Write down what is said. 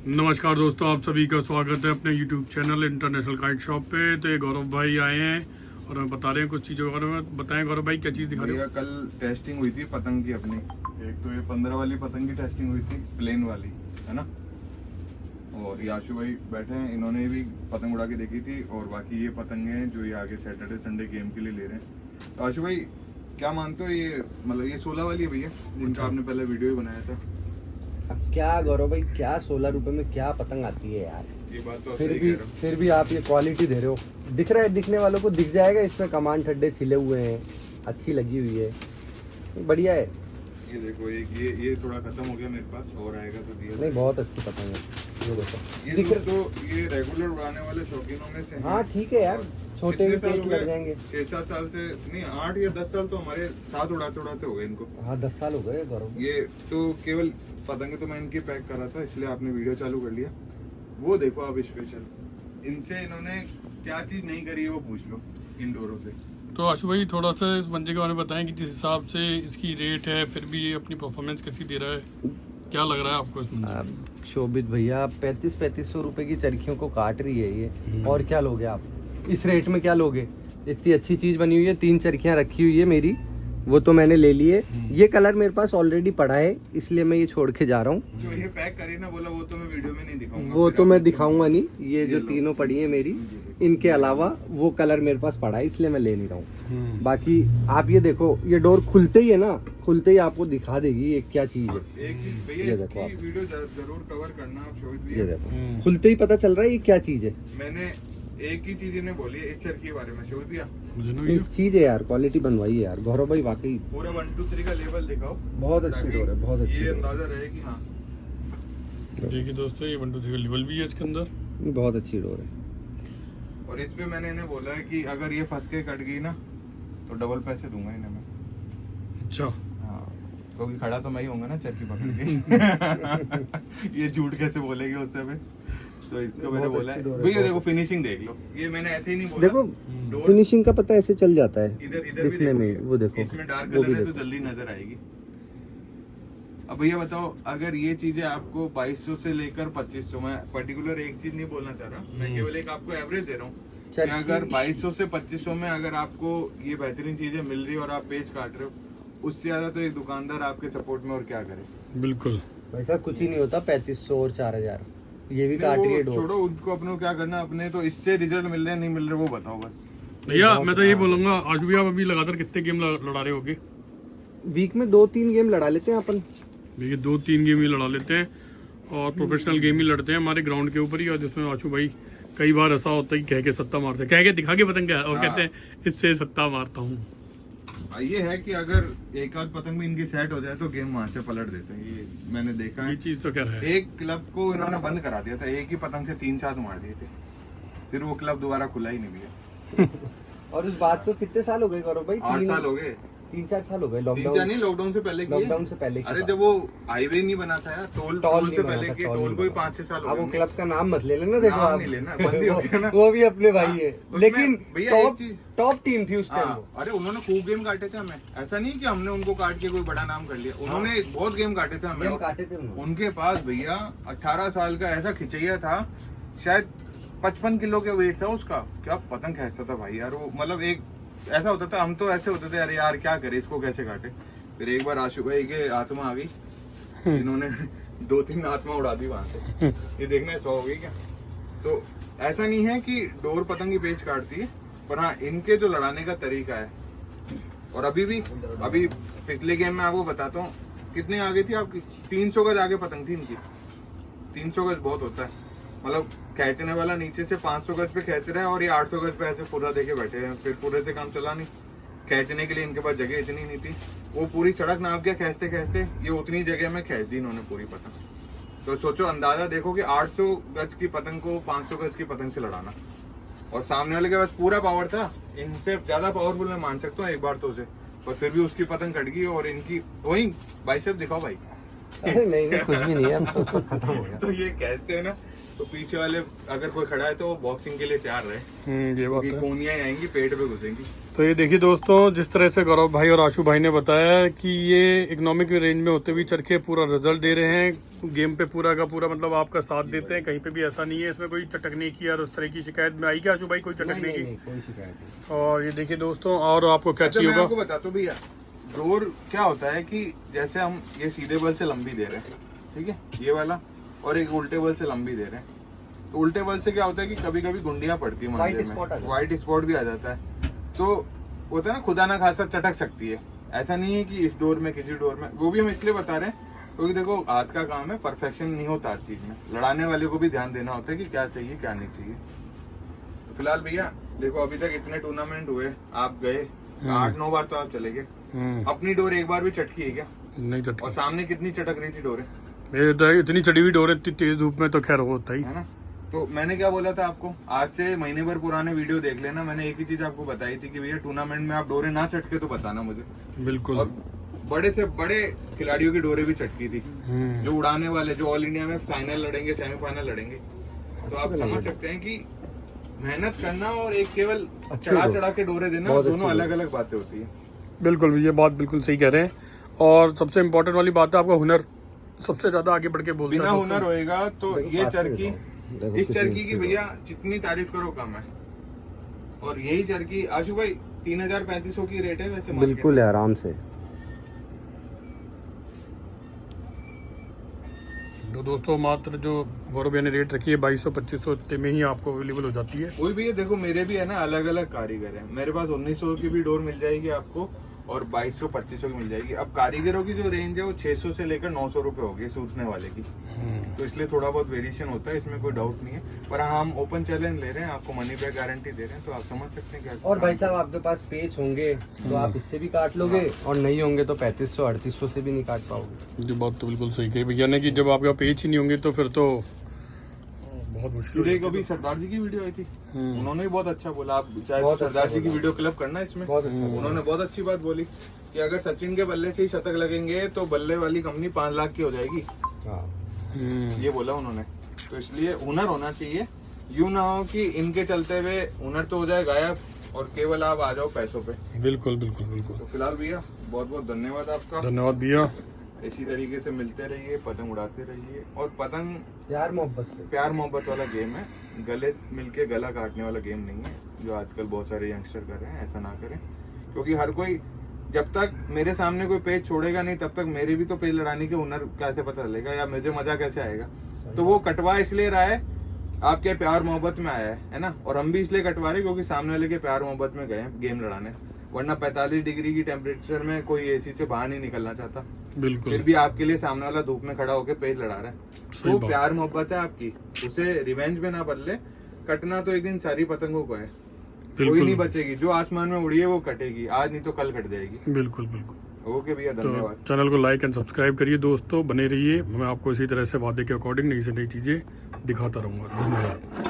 नमस्कार दोस्तों, आप सभी का स्वागत है अपने YouTube channel international kite shop पे। तो ये गौरव भाई आए हैं और हमें बता रहे हैं कुछ चीज़ों के बारे में। बताएं गौरव भाई, क्या चीज़ दिखा रहे हो? कल टेस्टिंग हुई थी पतंग की अपनी। एक तो ये 15 वाली पतंग की टेस्टिंग हुई थी, प्लेन वाली, है ना। और याशु भाई बैठे हैं, इन्होंने भी पतंग उड़ा के देखी थी। और बाकी ये पतंग हैं जो ये आगे सैटरडे संडे गेम के लिए ले रहे हैं। तो याशु भाई क्या मानते हो, ये मतलब ये 16 वाली है भैया, जिनका आपने पहले वीडियो ही बनाया था? अब क्या गौरव भाई, क्या 16 रुपए में क्या पतंग आती है यार। ये बात तो फिर भी आप ये क्वालिटी दे रहे हो। दिख रहा है, दिखने वालों को दिख जाएगा। इसमें कमान ठड्डे छिले हुए हैं, अच्छी लगी हुई है, बढ़िया है। ये देखो, ये थोड़ा खत्म हो गया मेरे पास, और आएगा तो दिया। नहीं, बहुत अच्छी पतंग है। ये देखो, ये तो ये रेगुलर उड़ाने वाले शौकीनों में से। हाँ ठीक है यार, छोटे भी पेच लग जाएंगे। 6-7 साल से नहीं, 8 या 10 साल तो हमारे साथ उड़ाते उड़ाते हो गए इनको। हाँ 10 साल हो गए गौरव। ये तो केवल पतंगे तो मैं इनकी पैक करा था, इसलिए आपने वीडियो चालू कर लिया। वो देखो आप स्पेशल, इनसे इन्होंने क्या चीज नहीं करी है वो पूछ लो इंडोरों से। तो आशु भाई थोड़ा सा इस बंजे के बारे में बताएं कि जिस हिसाब से इसकी रेट है, फिर भी ये अपनी परफॉर्मेंस कैसी दे रहा है, क्या लग रहा है आपको इसमें? अब शोभित भैया 3500 रुपए की चरखियों को काट रही है ये। और क्या लोगे आप इस रेट में? क्या लोगे? इतनी अच्छी चीज बनी हुई है, 3 चरखियां रखी हुई है मेरी, वो तो मैंने ले लिए। ये कलर मेरे पास ऑलरेडी पड़ा है, इसलिए मैं ये छोड़ के जा रहा हूँ। जो ये पैक करी ना, बोला वो तो मैं वीडियो में नहीं दिखाऊंगा। वो तो मैं दिखाऊंगा नहीं। ये जो तीनों पड़ी है मेरी, इनके अलावा वो कलर मेरे पास पड़ा है, इसलिए मैं ले नहीं रहा हूँ। बाकी आप ये देखो, ये डोर खुलते ही है ना, खुलते ही आपको दिखा देगी ये क्या चीज है। एक चीज भैया, ये देखो इसकी वीडियो जरूर कवर करना आप शोभित ये भैया। देखो, खुलते ही पता चल रहा है ये क्या चीज है। मैंने एक ही चीज इन्हें बोली है इस चरखी के बारे में, शोभित भैया। मुझे ना ये एक चीज है यार, क्वालिटी बनवाई है यार गौरव भाई, वाकई पूरा 1 2 3 का लेवल दिखाओ। बहुत अच्छी ताकि डोर है, बहुत अच्छी ये डोर अंदाजा रहे कि हाँ। देखिए दोस्तों, ये 1 2 3 का लेवल भी है इसके अंदर। है, बहुत अच्छी डोर है। और इस पे मैंने इन्हें बोला है कि अगर ये फंस के कट गई ना तो डबल पैसे दूंगा इन्हें मैं। अच्छा, हाँ, क्योंकि खड़ा तो मैं ही होऊंगा ना चरखी पकड़ के। ये झूठ कैसे बोलेगी उससे भी। तो इसको मैंने बोला है भैया, देखो फिनिशिंग देख लो। ये मैंने ऐसे ही नहीं बोला। देखो फिनिशिंग का पता ऐसे चल जाता है इधर इधर भी दिखने देखो, में। वो देखो, इसमें डार्क वो कलर भी है तो देखो। जल्दी नजर आएगी। अब भैया बताओ, अगर ये चीजें आपको 2200 से लेकर 2500, मैं पर्टिकुलर एक चीज नहीं बोलना चाह रहा, मैं केवल एक आपको एवरेज दे रहा हूँ। अगर 2200 से 2500 में अगर आपको ये बेहतरीन चीजें मिल रही है और आप पेज काट रहे हो, उससे ज्यादा तो एक दुकानदार आपके सपोर्ट में और क्या करे। बिल्कुल वैसा कुछ ही नहीं होता। 3500 और 4000 ये भी नहीं, काट वो रही है डोर। छोड़ो, उनको अपने को क्या करना, अपने तो इससे रिजल्ट मिल रहे हैं नहीं मिल रहे वो बताओ बस। भैया, मैं तो ये बोलूंगा आशु भैया, आप अभी लगातार कितने गेम लड़ा रहे होगे? वीक में 2-3 गेम लड़ा लेते हैं अपन। देखिए 2-3 गेम ही लड़ा लेते हैं और प्रोफेशनल गेम ही लड़ते हैं हमारे ग्राउंड के ऊपर ही। और जिसमें आशु भाई कई बार ऐसा होता है कि कह के सत्ता मारते हैं, कह के दिखा के पतंग और कहते हैं इससे सत्ता मारता हूँ। ये है कि अगर एक आध पतंग भी इनकी सेट हो जाए तो गेम वहां से पलट देते हैं, ये मैंने देखा है। ये चीज तो क्या है, एक क्लब को इन्होंने बंद करा दिया था, एक ही पतंग से 3 साथ मार दिए थे, फिर वो क्लब दोबारा खुला ही नहीं भैया। और उस बात को कितने साल हो गए गौरव भाई? 8 साल हो गए। 3-4 साल हो गए। 3-4 नहीं, लॉकडाउन से पहले किए। लॉकडाउन से पहले की अरे बात। जब वो हाईवे नहीं बना था यार, टोल नहीं से बना पहले था, किए, टोल टोल नहीं को ही बना। 5-6 साल हो अब वो गए। क्लब का नाम मत ले लेना, देखो नाम आप नहीं लेना, बंद ही हो गया ना। वो भी अपने भाई है, उसमें लेकिन भैया एक टॉप चीज- टॉप टीम थी उस टाइम। हाँ, अरे उन्होंने खूब गेम काटे थे हमें, ऐसा नहीं कि हमने उनको काट के कोई बड़ा नाम कर लिया, उन्होंने बहुत गेम काटे थे हमें। गेम काटे थे उन्होंने। उनके पास भैया 18 साल का ऐसा खिचैया था, शायद 55 किलो का वेट था उसका। क्या पतंग खींचता था भाई यार वो, मतलब एक ऐसा होता था, हम तो ऐसे होते थे अरे यार क्या करे, इसको कैसे काटे। फिर एक बार आशु भाई के आत्मा आ गई, इन्होंने 2-3 आत्मा उड़ा दी वहां से। ये देखना 100 हो गई क्या। तो ऐसा नहीं है कि डोर पतंग की पेच काटती है, पर हाँ इनके जो लड़ाने का तरीका है। और अभी पिछले गेम में आपको बताता हूँ कितनी आ गई थी आपकी, 300 गज आगे पतंग थी इनकी। 300 गज बहुत होता है, मतलब खींचने वाला नीचे से 500 गज पे खींच रहा है और ये 800 गज पे ऐसे पूरा देके बैठे हैं। फिर पूरे से काम चला नहीं, खींचने के लिए इनके पास जगह इतनी नहीं थी। वो पूरी सड़क नाप गया खींचते खींचते, ये उतनी जगह में खींच दी इन्होंने पूरी पतंग। तो सोचो, अंदाजा देखो कि 800 गज की पतंग को 500 गज की पतंग से लड़ाना, और सामने वाले के पास पूरा पावर था। इनसे ज्यादा पावरफुल मैं मान सकता हूँ एक बार तो उसे, पर फिर भी उसकी पतंग कट गई। और इनकी वही बाइसेप दिखाओ भाई, अरे नहीं कुछ भी नहीं है, अब तो खत्म हो गया। तो ये कहते हैं ना, तो पीछे वाले अगर कोई खड़ा है तो वो बॉक्सिंग के लिए तैयार रहे, ये बात क्योंकि है। कोनियां आएंगी पेट पे घुसेंगी। तो ये देखिए दोस्तों, जिस तरह से गौरव भाई और आशु भाई ने बताया कि ये इकोनॉमिक रेंज में होते हुए चरखे पूरा रिजल्ट दे रहे हैं, गेम पे पूरा का पूरा मतलब आपका साथ देते हैं, कहीं पे भी ऐसा नहीं है इसमें कोई चटकने की और उस तरह की शिकायत में आई क्या आशु भाई, कोई चटकने की? नहीं कोई शिकायत नहीं। और ये देखिए दोस्तों, और आपको क्या अच्छा, चाहिए मैं आपको होगा? बता दूं भैया, डोर क्या होता है कि जैसे हम ये सीधे बल से लंबी दे रहे हैं, ठीक है, ये वाला, और एक उल्टे बल से लंबी दे रहे हैं। तो उल्टे बल से क्या होता है कि कभी कभी गुंडियां पड़ती है White मंदिर spot आ में, जाता है। व्हाइट स्पॉट भी आ जाता है। तो होता है ना, खुदा ना खासा चटक सकती है। ऐसा नहीं है कि इस डोर में किसी डोर में, वो भी हम इसलिए बता रहे हैं क्योंकि देखो हाथ का काम है, परफेक्शन नहीं होता हर चीज में, लड़ाने वाले को भी ध्यान देना होता है कि क्या चाहिए क्या नहीं चाहिए। तो फिलहाल भैया देखो, अभी तक इतने टूर्नामेंट हुए, आप गए 8-9 बार तो आप चले गए, अपनी डोर एक बार भी चटकी है क्या? नहीं और चटकी, सामने कितनी चटक रही थी डोरे, ये तो इतनी चढ़ी हुई डोर है, इतनी तेज धूप में तो खैर होता ही। है ना। तो मैंने क्या बोला था आपको, आज से महीने भर पुराने वीडियो देख लेना, मैंने एक ही चीज आपको बताई थी कि भैया टूर्नामेंट में आप डोरे ना चटके तो बताना मुझे। बिल्कुल। और बड़े से बड़े खिलाड़ियों की डोरे भी चटकी थी, जो उड़ाने वाले, जो ऑल इंडिया में फाइनल लड़ेंगे, सेमीफाइनल लड़ेंगे। तो आप समझ सकते हैं कि मेहनत करना और एक केवल चढ़ा चढ़ा के डोरे देना, दोनों अलग अलग बातें होती है। बिल्कुल, ये बात बिल्कुल सही कह रहे हैं। और सबसे इम्पोर्टेंट वाली बात है, आपका हुनर सबसे ज्यादा आगे बढ़ के बोलता है। बिना दोस्तों। हुनर होएगा तो ये चरखी, देखो इस कितनी चरखी की अच्छी भैया जितनी तारीफ करो कम है। और यही चरखी आशु भाई 3000-3500 की रेट है वैसे market बिल्कुल है, आराम से। तो दोस्तों, मात्र जो गौरव भैया ने रेट रखी है 2200-2500 इतने में ही आपको अवेलेबल हो जाती है। में। वही भैया देखो, मेरे भी है ना अलग अलग कारीगर है, मेरे पास 1900 की भी डोर मिल जाएगी आपको, और 2200-2500 की मिल जाएगी। अब कारीगरों की जो रेंज है वो 600 से लेकर 900 रुपए होगी सूचने वाले की, तो इसलिए थोड़ा बहुत वेरिएशन होता है, इसमें कोई डाउट नहीं है। पर हाँ, हम ओपन चैलेंज ले रहे हैं, आपको मनी बैक गारंटी दे रहे हैं, तो आप समझ सकते हैं क्या। और भाई साहब आपके पास पेच होंगे तो आप इससे भी काट लोगे, और नहीं होंगे तो 3500-3800 से भी नहीं काट पाओगे। ये बात तो बिल्कुल सही कही भैया ने कि जब आपके पास पेज ही नहीं होंगे तो फिर तो बहुत मुश्किल टुडे है। को भी सरदार जी की वीडियो आई थी, उन्होंने भी बहुत अच्छा बोला। आप चाहे तो सरदार जी की वीडियो क्लब करना इसमें, बहुत अच्छा उन्होंने बहुत अच्छी बात बोली कि अगर सचिन के बल्ले से ही शतक लगेंगे तो बल्ले वाली कंपनी 5 लाख की हो जाएगी, हाँ। ये बोला उन्होंने। तो इसलिए हुनर होना चाहिए, यूं ना हो कि इनके चलते हुए हुनर तो हो जाए गायब और केवल आप आ जाओ पैसों पे। बिल्कुल बिल्कुल बिल्कुल। तो फिलहाल भैया बहुत बहुत धन्यवाद आपका, धन्यवाद भैया। इसी तरीके से मिलते रहिए, पतंग उड़ाते रहिए। और पतंग प्यार मोहब्बत से, प्यार मोहब्बत वाला गेम है, गले मिलके गला काटने वाला गेम नहीं है, जो आजकल बहुत सारे यंगस्टर कर रहे हैं। ऐसा ना करें, क्योंकि हर कोई, जब तक मेरे सामने कोई पेज छोड़ेगा नहीं तब तक मेरे भी तो पेज लड़ाने के हुनर कैसे पता चलेगा, या मुझे मजा कैसे आएगा। तो वो कटवा इसलिए रहा है, आपके प्यार मोहब्बत में आया है ना, और हम भी इसलिए कटवा रहे क्योंकि सामने वाले के प्यार मोहब्बत में गए हैं गेम लड़ाने, वरना 45 डिग्री की टेम्परेचर में कोई एसी से बाहर नहीं निकलना चाहता। बिल्कुल। फिर भी आपके लिए सामने वाला धूप में खड़ा होकर पेज लड़ा रहा है, तो बात। प्यार मोहब्बत है आपकी, उसे रिवेंज में ना बदले। कटना तो एक दिन सारी पतंगों को है, कोई बिल्कुल। नहीं बचेगी, जो आसमान में उड़ी है वो कटेगी, आज नहीं तो कल कट जाएगी। बिल्कुल बिल्कुल। ओके भैया, तो धन्यवाद। चैनल को लाइक एंड सब्सक्राइब करिए दोस्तों, बने रहिए। मैं आपको इसी तरह से वादे के अकॉर्डिंग नई से नई चीजें दिखाता रहूंगा। धन्यवाद।